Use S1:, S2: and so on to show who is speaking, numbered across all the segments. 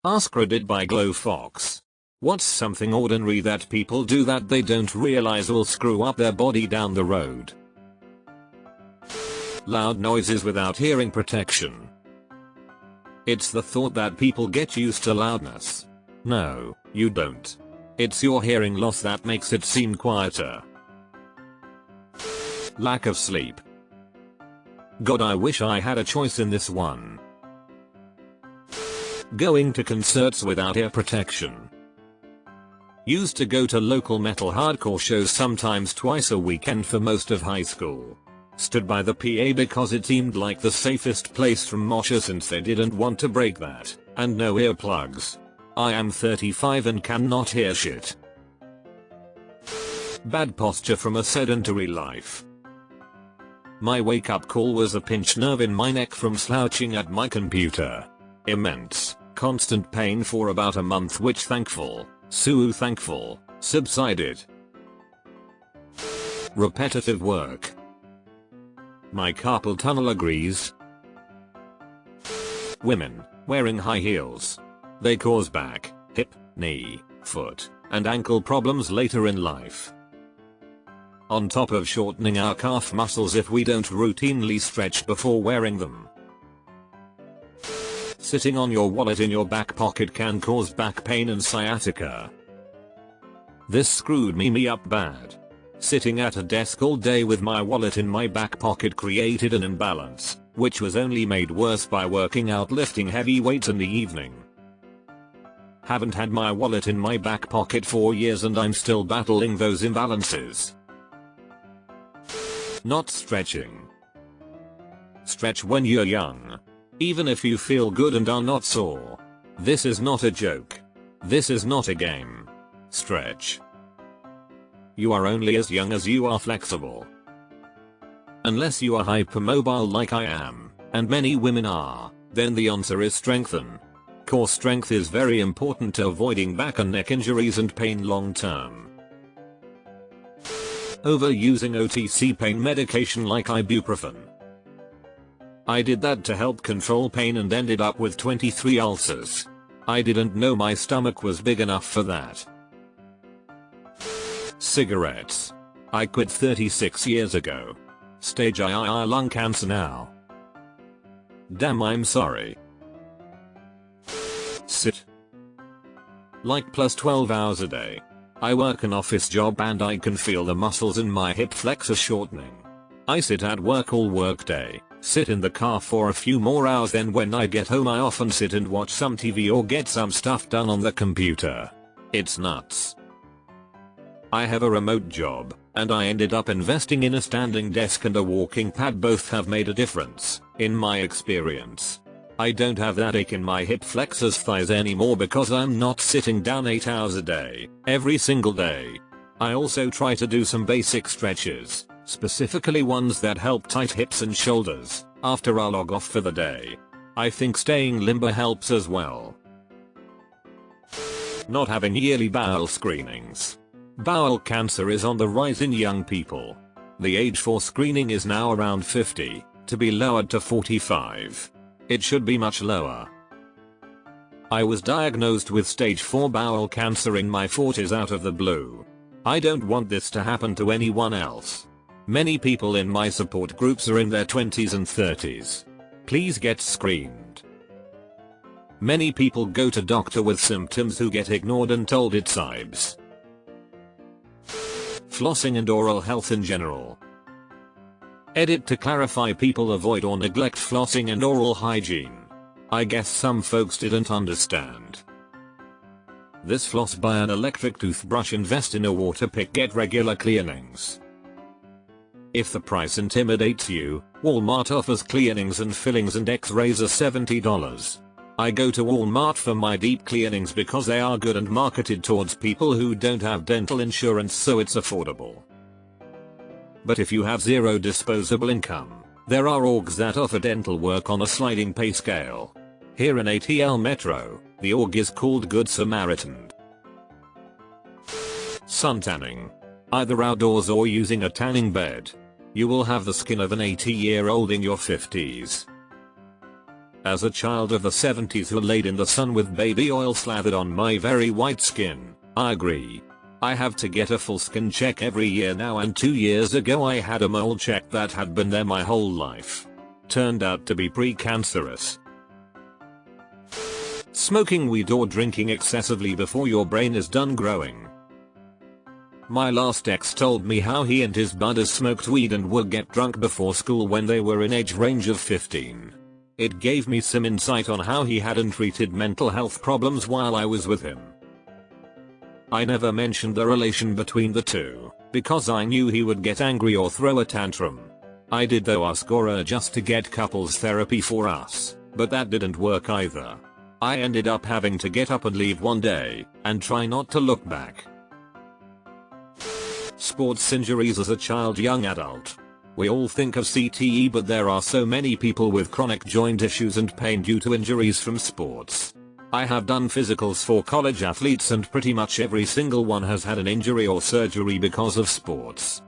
S1: AskReddit by Glow Fox. What's something ordinary that people do that they don't realize will screw up their body down the road? Loud noises without hearing protection. It's the thought that people get used to loudness. No, you don't. It's your hearing loss that makes it seem quieter. Lack of sleep. God, I wish I had a choice in this one. Going to concerts without ear protection. Used to go to local metal hardcore shows sometimes twice a weekend for most of high school. Stood by the PA because it seemed like the safest place from mosher since they didn't want to break that, and no earplugs. I am 35 and cannot hear shit. Bad posture from a sedentary life. My wake up call was a pinched nerve in my neck from slouching at my computer. Immense, constant pain for about a month, which thankful, subsided. Repetitive work. My carpal tunnel agrees. Women wearing high heels. They cause back, hip, knee, foot, and ankle problems later in life. On top of shortening our calf muscles if we don't routinely stretch before wearing them. Sitting on your wallet in your back pocket can cause back pain and sciatica. This screwed me up bad. Sitting at a desk all day with my wallet in my back pocket created an imbalance, which was only made worse by working out lifting heavy weights in the evening. Haven't had my wallet in my back pocket for years and I'm still battling those imbalances. Not stretching. Stretch when you're young. Even if you feel good and are not sore. This is not a joke. This is not a game. Stretch. You are only as young as you are flexible. Unless you are hypermobile like I am, and many women are, then the answer is strengthen. Core strength is very important to avoiding back and neck injuries and pain long term. Overusing OTC pain medication like ibuprofen. I did that to help control pain and ended up with 23 ulcers. I didn't know my stomach was big enough for that. Cigarettes. I quit 36 years ago. Stage III lung cancer now. Damn, I'm sorry. Sit. Like plus 12 hours a day. I work an office job and I can feel the muscles in my hip flexor shortening. I sit at work all work day, sit in the car for a few more hours, then when I get home I often sit and watch some TV or get some stuff done on the computer. It's nuts. I have a remote job, and I ended up investing in a standing desk and a walking pad. Both have made a difference, in my experience. I don't have that ache in my hip flexors thighs anymore because I'm not sitting down 8 hours a day, every single day. I also try to do some basic stretches, specifically ones that help tight hips and shoulders, after I log off for the day. I think staying limber helps as well. Not having yearly bowel screenings. Bowel cancer is on the rise in young people. The age for screening is now around 50, to be lowered to 45. It should be much lower. I was diagnosed with stage 4 bowel cancer in my 40s out of the blue. I don't want this to happen to anyone else. Many people in my support groups are in their 20s and 30s. Please get screened. Many people go to doctor with symptoms who get ignored and told it's IBS. Flossing and oral health in general. Edit to clarify: people avoid or neglect flossing and oral hygiene. I guess some folks didn't understand. This: floss by an electric toothbrush, invest in a water pick, get regular cleanings. If the price intimidates you, Walmart offers cleanings and fillings and x-rays are $70. I go to Walmart for my deep cleanings because they are good and marketed towards people who don't have dental insurance, so it's affordable. But if you have zero disposable income, there are orgs that offer dental work on a sliding pay scale. Here in ATL Metro, the org is called Good Samaritan. Suntanning. Either outdoors or using a tanning bed. You will have the skin of an 80-year-old in your 50s. As a child of the 70s who laid in the sun with baby oil slathered on my very white skin, I agree. I have to get a full skin check every year now, and 2 years ago I had a mole check that had been there my whole life. Turned out to be pre-cancerous. Smoking weed or drinking excessively before your brain is done growing. My last ex told me how he and his buddies smoked weed and would get drunk before school when they were in age range of 15. It gave me some insight on how he hadn't treated mental health problems while I was with him. I never mentioned the relation between the two, because I knew he would get angry or throw a tantrum. I did though ask Aura just to get couples therapy for us, but that didn't work either. I ended up having to get up and leave one day, and try not to look back. Sports injuries as a child, young adult. We all think of CTE, but there are so many people with chronic joint issues and pain due to injuries from sports. I have done physicals for college athletes and pretty much every single one has had an injury or surgery because of sports.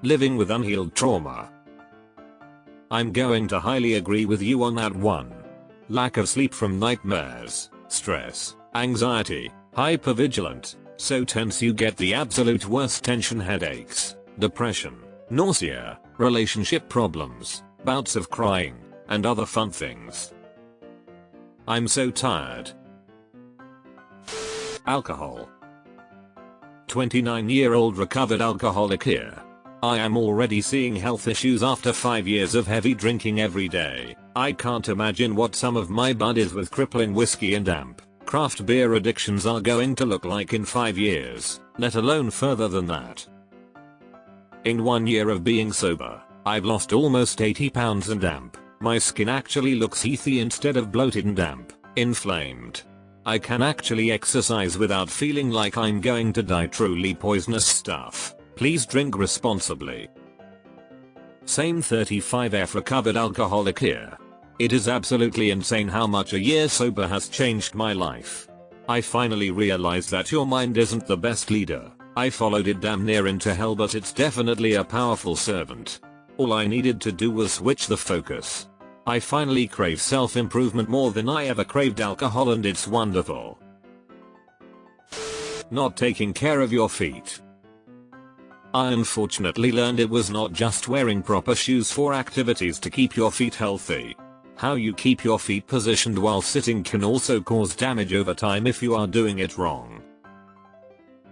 S1: Living with unhealed trauma. I'm going to highly agree with you on that one. Lack of sleep from nightmares, stress, anxiety, hypervigilant, so tense you get the absolute worst tension headaches, depression, nausea, relationship problems, bouts of crying, and other fun things. I'm so tired. Alcohol. 29-year-old recovered alcoholic here. I am already seeing health issues after 5 years of heavy drinking every day. I can't imagine what some of my buddies with crippling whiskey and craft beer addictions are going to look like in 5 years, let alone further than that. In 1 year of being sober, I've lost almost 80 pounds and my skin actually looks healthy instead of bloated and inflamed. I can actually exercise without feeling like I'm going to die. Truly poisonous stuff. Please drink responsibly. Same 35F recovered alcoholic here. It is absolutely insane how much a year sober has changed my life. I finally realized that your mind isn't the best leader. I followed it damn near into hell, but it's definitely a powerful servant. All I needed to do was switch the focus. I finally crave self-improvement more than I ever craved alcohol, and it's wonderful. Not taking care of your feet. I unfortunately learned it was not just wearing proper shoes for activities to keep your feet healthy. How you keep your feet positioned while sitting can also cause damage over time if you are doing it wrong.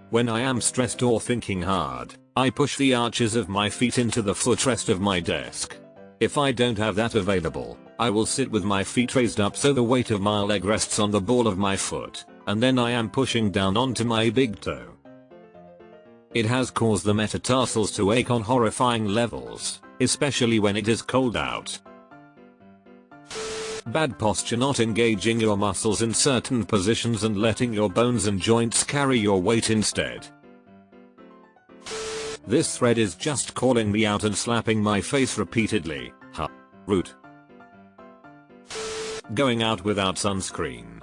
S1: When I am stressed or thinking hard, I push the arches of my feet into the footrest of my desk. If I don't have that available, I will sit with my feet raised up so the weight of my leg rests on the ball of my foot, and then I am pushing down onto my big toe. It has caused the metatarsals to ache on horrifying levels, especially when it is cold out. Bad posture. Not engaging your muscles in certain positions and letting your bones and joints carry your weight instead. This thread is just calling me out and slapping my face repeatedly. Huh. Rude. Going out without sunscreen.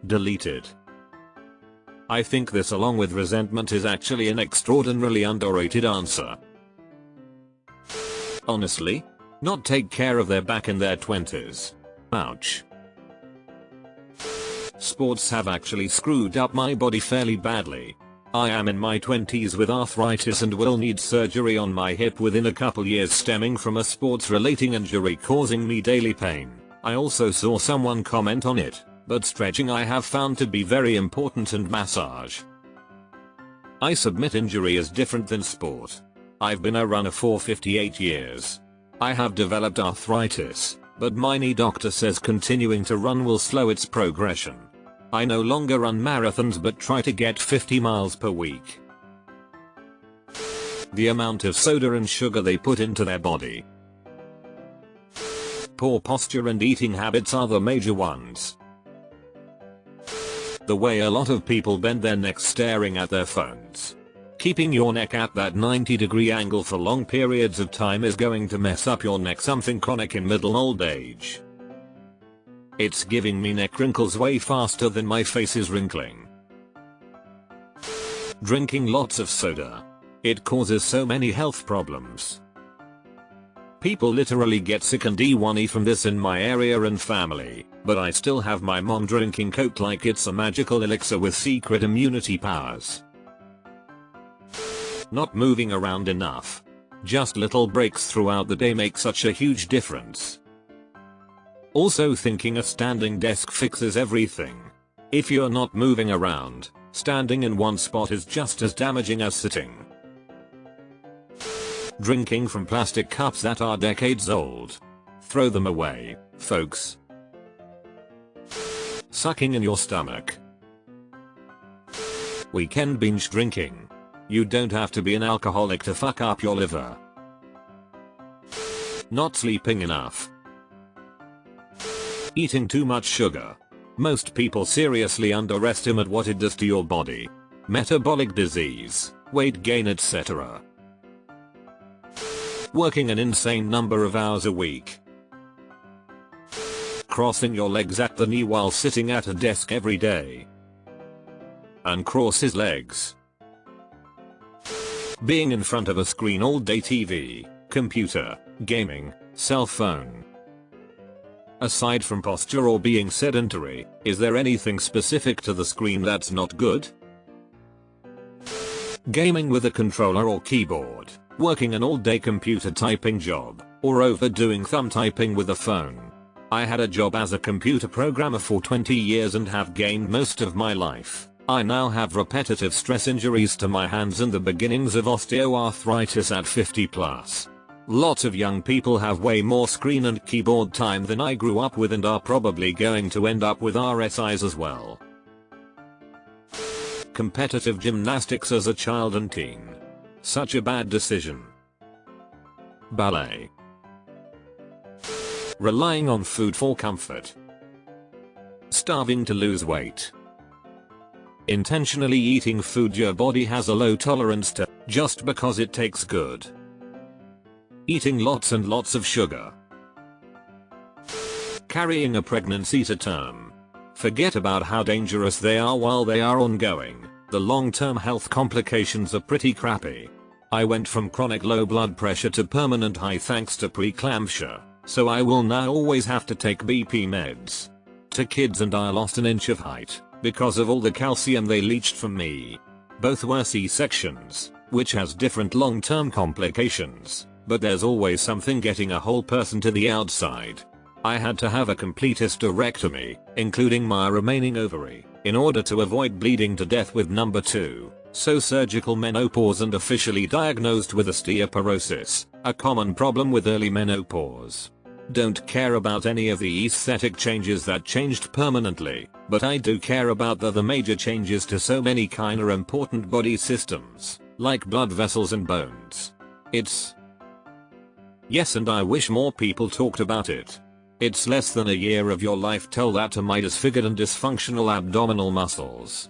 S1: Deleted. I think this, along with resentment, is actually an extraordinarily underrated answer. Honestly? Not take care of their back in their 20s. Ouch. Sports have actually screwed up my body fairly badly. I am in my 20s with arthritis and will need surgery on my hip within a couple years stemming from a sports-related injury causing me daily pain. I also saw someone comment on it, but stretching I have found to be very important, and massage. I submit injury is different than sport. I've been a runner for 58 years. I have developed arthritis, but my knee doctor says continuing to run will slow its progression. I no longer run marathons but try to get 50 miles per week. The amount of soda and sugar they put into their body. Poor posture and eating habits are the major ones. The way a lot of people bend their necks staring at their phones. Keeping your neck at that 90-degree angle for long periods of time is going to mess up your neck, something chronic in middle old age. It's giving me neck wrinkles way faster than my face is wrinkling. Drinking lots of soda. It causes so many health problems. People literally get sick and D1E from this in my area and family, but I still have my mom drinking Coke like it's a magical elixir with secret immunity powers. Not moving around enough. Just little breaks throughout the day make such a huge difference. Also thinking a standing desk fixes everything. If you're not moving around, standing in one spot is just as damaging as sitting. Drinking from plastic cups that are decades old. Throw them away, folks. Sucking in your stomach. Weekend binge drinking. You don't have to be an alcoholic to fuck up your liver. Not sleeping enough. Eating too much sugar. Most people seriously underestimate what it does to your body. Metabolic disease, weight gain, etc. Working an insane number of hours a week. Crossing your legs at the knee while sitting at a desk every day. Uncross his legs. Being in front of a screen all day, TV, computer, gaming, cell phone. Aside from posture or being sedentary, is there anything specific to the screen that's not good? Gaming with a controller or keyboard, working an all-day computer typing job, or overdoing thumb typing with a phone. I had a job as a computer programmer for 20 years and have gamed most of my life. I now have repetitive stress injuries to my hands and the beginnings of osteoarthritis at 50 plus. Lots of young people have way more screen and keyboard time than I grew up with and are probably going to end up with RSIs as well. Competitive gymnastics as a child and teen. Such a bad decision. Ballet. Relying on food for comfort. Starving to lose weight. Intentionally eating food your body has a low tolerance to, just because it tastes good. Eating lots and lots of sugar. Carrying a pregnancy to term. Forget about how dangerous they are while they are ongoing. The long-term health complications are pretty crappy. I went from chronic low blood pressure to permanent high thanks to preeclampsia, so I will now always have to take BP meds. To kids, and I lost an inch of height because of all the calcium they leached from me. Both were C-sections, which has different long-term complications, but there's always something getting a whole person to the outside. I had to have a complete hysterectomy, including my remaining ovary, in order to avoid bleeding to death with number 2, so surgical menopause and officially diagnosed with osteoporosis, a common problem with early menopause. Don't care about any of the aesthetic changes that changed permanently, but I do care about the major changes to so many kinda important body systems, like blood vessels and bones. Yes, and I wish more people talked about it. It's less than a year of your life. Tell that to my disfigured and dysfunctional abdominal muscles.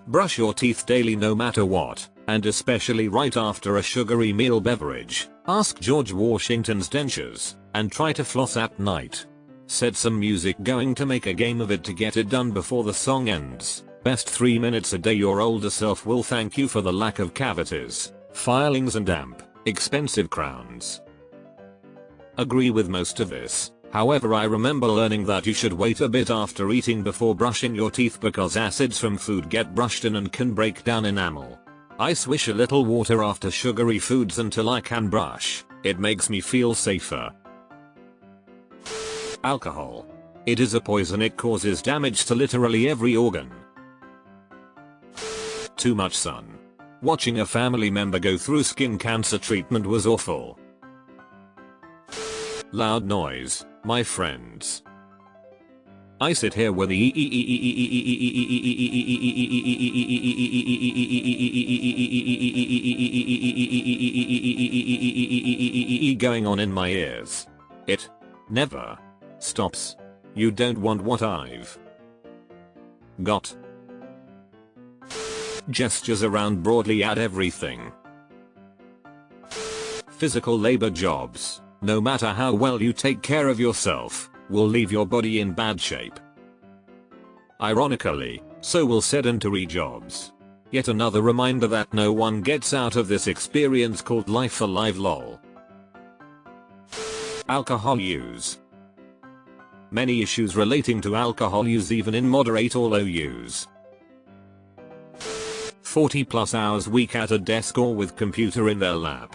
S1: Brush your teeth daily no matter what, and especially right after a sugary meal beverage. Ask George Washington's dentures, and try to floss at night. Set some music going to make a game of it to get it done before the song ends. Best 3 minutes a day. Your older self will thank you for the lack of cavities, filings and damp, expensive crowns. Agree with most of this. However, I remember learning that you should wait a bit after eating before brushing your teeth because acids from food get brushed in and can break down enamel. I swish a little water after sugary foods until I can brush. It makes me feel safer. Alcohol. It is a poison. It causes damage to literally every organ. Too much sun. Watching a family member go through skin cancer treatment was awful. Loud noise, my friends. I sit here with the going on in my ears. It never stops. You don't want what I've got. Gestures around broadly at everything. Physical labor jobs, no matter how well you take care of yourself, will leave your body in bad shape. Ironically, so will sedentary jobs. Yet another reminder that no one gets out of this experience called life alive lol.
S2: Alcohol use. Many issues relating to alcohol use even in moderate or low use. 40+ hours week at a desk or with computer in their lap.